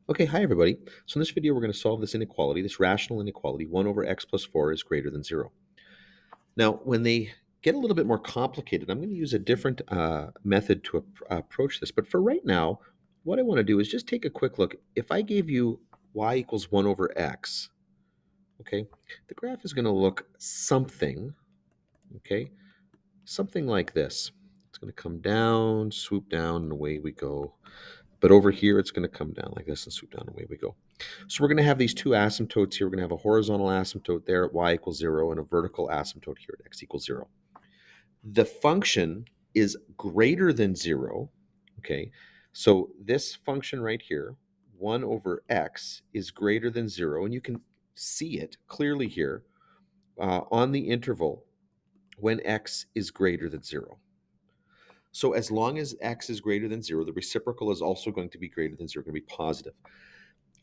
Okay, hi everybody. So in this video, we're going to solve this inequality, this rational inequality, 1 over x plus 4 is greater than 0. Now, when they get a little bit more complicated, I'm going to use a different method to approach this. But for right now, what I want to do is just take a quick look. If I gave you y equals 1 over x, okay, the graph is going to look something, okay, something like this. It's going to come down, swoop down, and away we go. But over here, it's going to come down like this and swoop down, and away we go. So we're going to have these two asymptotes here. We're going to have a horizontal asymptote there at y equals 0 and a vertical asymptote here at x equals 0. The function is greater than 0, okay? So this function right here, 1 over x, is greater than 0, and you can see it clearly here on the interval when x is greater than 0. So as long as x is greater than 0, the reciprocal is also going to be greater than 0, going to be positive.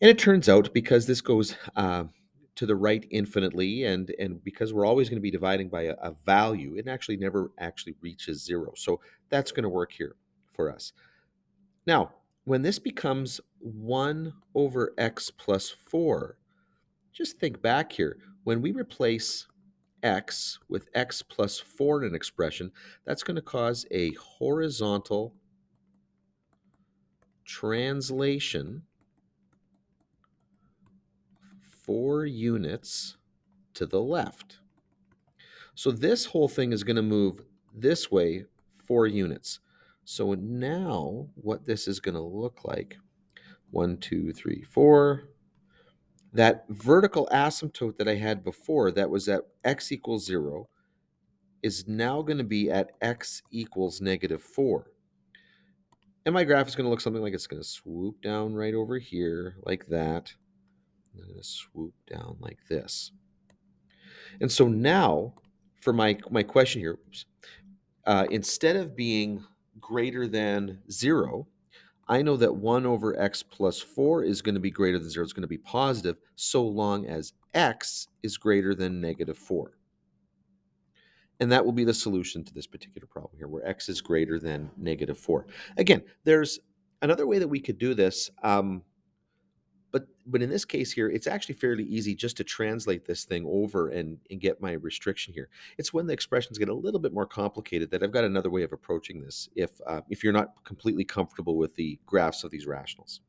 And it turns out, because this goes to the right infinitely, and because we're always going to be dividing by a value, it actually never actually reaches 0. So that's going to work here for us. Now, when this becomes 1 over x plus 4, just think back here. When we replace x with x plus 4 in an expression, that's going to cause a horizontal translation 4 units to the left. So this whole thing is going to move this way 4 units. So now what this is going to look like, 1, 2, 3, 4, that vertical asymptote that I had before that was at x equals 0 is now going to be at x equals negative 4. And my graph is going to look something like it's going to swoop down right over here like that. And then going to swoop down like this. And so now for my question here, instead of being greater than 0, I know that 1 over x plus 4 is going to be greater than 0. It's going to be positive so long as x is greater than negative 4. And that will be the solution to this particular problem here, where x is greater than negative 4. Again, there's another way that we could do this. But in this case here, it's actually fairly easy just to translate this thing over and get my restriction here. It's when the expressions get a little bit more complicated that I've got another way of approaching this if you're not completely comfortable with the graphs of these rationals.